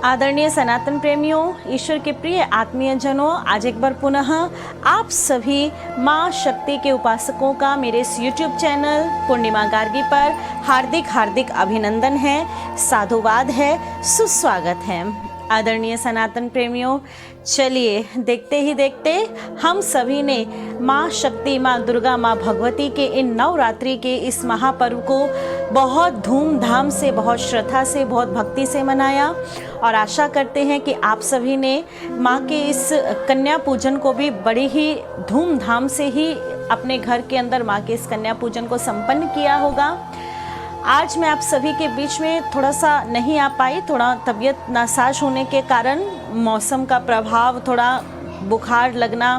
आदरणीय सनातन प्रेमियों, ईश्वर के प्रिय आत्मीय जनों, आज एक बार पुनः आप सभी माँ शक्ति के उपासकों का मेरे इस YouTube चैनल पूर्णिमा गार्गी पर हार्दिक हार्दिक अभिनंदन है, साधुवाद है, सुस्वागत है। आदरणीय सनातन प्रेमियों, चलिए देखते ही देखते हम सभी ने माँ शक्ति, माँ दुर्गा, माँ भगवती के इन नवरात्रि के इस महापर्व को बहुत धूमधाम से, बहुत श्रद्धा से, बहुत भक्ति से मनाया और आशा करते हैं कि आप सभी ने माँ के इस कन्या पूजन को भी बड़ी ही धूमधाम से ही अपने घर के अंदर माँ के इस कन्या पूजन को संपन्न किया होगा। आज मैं आप सभी के बीच में थोड़ा सा नहीं आ पाई, थोड़ा तबीयत नासाज होने के कारण, मौसम का प्रभाव, थोड़ा बुखार लगना,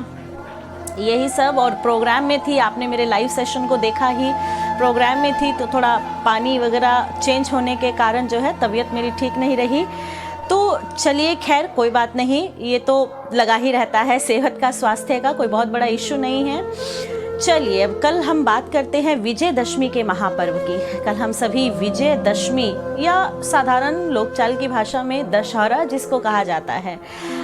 यही सब, और प्रोग्राम में थी। आपने मेरे लाइव सेशन को देखा ही, प्रोग्राम में थी तो थोड़ा पानी वगैरह चेंज होने के कारण जो है तबीयत मेरी ठीक नहीं रही। तो चलिए खैर कोई बात नहीं, ये तो लगा ही रहता है, सेहत का, स्वास्थ्य का कोई बहुत बड़ा इश्यू नहीं है। चलिए अब कल हम बात करते हैं विजयदशमी के महापर्व की। कल हम सभी विजयदशमी या साधारण लोकचाल की भाषा में दशहरा जिसको कहा जाता है,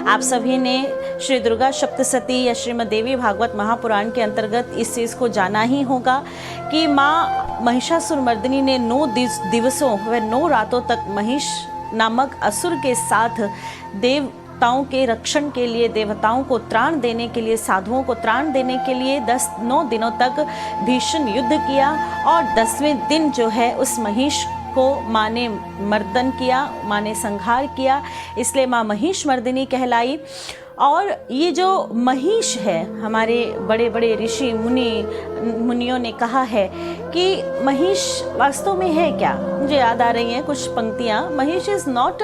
आप सभी ने श्री दुर्गा सप्तशती या श्रीमद् देवी भागवत महापुराण के अंतर्गत इस चीज़ को जाना ही होगा कि माँ महिषासुरमर्दिनी ने 9 दिवसों व 9 रातों तक महिष नामक असुर के साथ देवताओं के रक्षण के लिए, देवताओं को त्राण देने के लिए, साधुओं को त्राण देने के लिए 9 दिनों तक भीषण युद्ध किया और 10वें दिन जो है उस महिष को माँ ने मर्दन किया, माँ ने संहार किया, इसलिए माँ महिष मर्दिनी कहलाई। और ये जो महिष है, हमारे बड़े बड़े ऋषि मुनियों ने कहा है कि महिष वास्तव में है क्या। मुझे याद आ रही हैं कुछ पंक्तियाँ। Mahish is not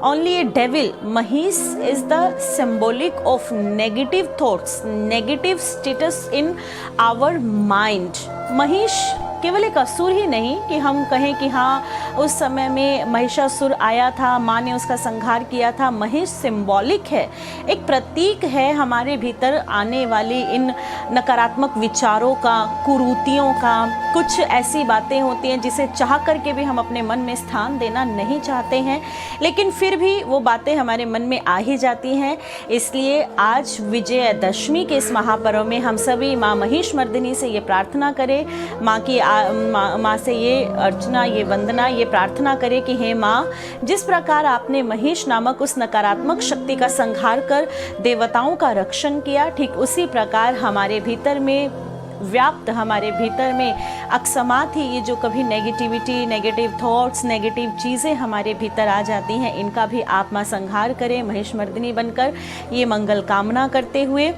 only a devil, Mahish is the symbolic of negative thoughts, negative status in our mind. Mahish केवल एक असुर ही नहीं कि हम कहें कि हाँ उस समय में महिषासुर आया था, माँ ने उसका संहार किया था। महिष सिंबॉलिक है, एक प्रतीक है हमारे भीतर आने वाली इन नकारात्मक विचारों का, कुरीतियों का। कुछ ऐसी बातें होती हैं जिसे चाह करके भी हम अपने मन में स्थान देना नहीं चाहते हैं, लेकिन फिर भी वो बातें हमारे मन में आ ही जाती हैं। इसलिए आज विजयदशमी के इस महापर्व में हम सभी माँ महिष मर्दिनी से ये प्रार्थना करें, माँ की माँ से ये अर्चना, ये वंदना, ये प्रार्थना करें कि हे माँ, जिस प्रकार आपने महिष नामक उस नकारात्मक शक्ति का संहार कर देवताओं का रक्षण किया, ठीक उसी प्रकार हमारे भीतर में व्याप्त, हमारे भीतर में अकस्मात ही ये जो कभी नेगेटिविटी, नेगेटिव थॉट्स, नेगेटिव चीज़ें हमारे भीतर आ जाती हैं, इनका भी आप माँ संहार करें महिष मर्दिनी बनकर, ये मंगल कामना करते हुए।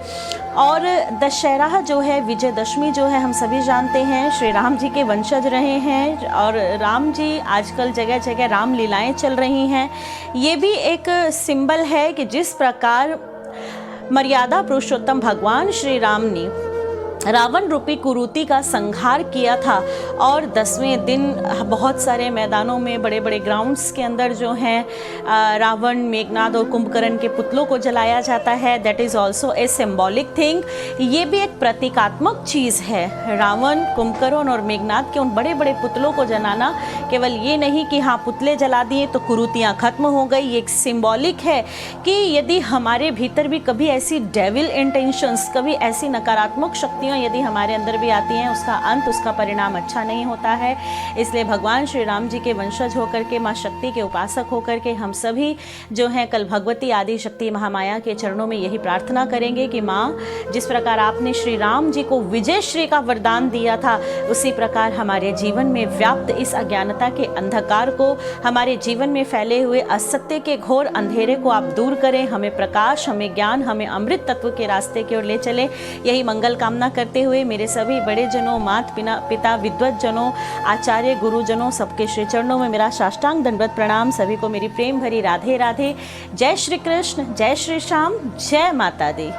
और दशहरा जो है, विजयदशमी जो है, हम सभी जानते हैं श्री राम जी के वंशज रहे हैं और राम जी आजकल जगह जगह राम लीलाएं चल रही हैं। ये भी एक सिंबल है कि जिस प्रकार मर्यादा पुरुषोत्तम भगवान श्री राम ने रावण रूपी कुरूति का संहार किया था और 10वें दिन बहुत सारे मैदानों में, बड़े बड़े ग्राउंड्स के अंदर जो हैं रावण, मेघनाद और कुंभकर्ण के पुतलों को जलाया जाता है। That is also a symbolic thing. ये भी एक प्रतीकात्मक चीज़ है। रावण, कुंभकर्ण और मेघनाद के उन बड़े बड़े पुतलों को जलाना केवल ये नहीं कि हाँ पुतले जला दिए तो कुरूतियाँ खत्म हो गई। ये एक सिंबॉलिक है कि यदि हमारे भीतर भी कभी ऐसी डेविल इंटेंशंस, कभी ऐसी नकारात्मक शक्तियाँ यदि हमारे अंदर भी आती हैं, उसका अंत, उसका परिणाम अच्छा नहीं होता है। इसलिए भगवान श्री राम जी के वंशज होकर के, माँ शक्ति के उपासक होकर के हम सभी जो हैं कल भगवती आदि शक्ति महामाया के चरणों में यही प्रार्थना करेंगे कि माँ, जिस प्रकार आपने श्री राम जी को विजय श्री का वरदान दिया था, उसी प्रकार हमारे जीवन में व्याप्त इस अज्ञानता के अंधकार को, हमारे जीवन में फैले हुए असत्य के घोर अंधेरे को आप दूर करें, हमें प्रकाश, हमें ज्ञान, हमें अमृत तत्व के रास्ते की ओर ले चले। यही मंगल कामना करते हुए मेरे सभी बड़े जनों, माता पिता, विद्वत जनों, आचार्य, गुरुजनों, सबके श्री चरणों में मेरा साष्टांग दंडवत प्रणाम। सभी को मेरी प्रेम भरी राधे राधे। जय श्री कृष्ण, जय श्री श्याम, जय माता दी।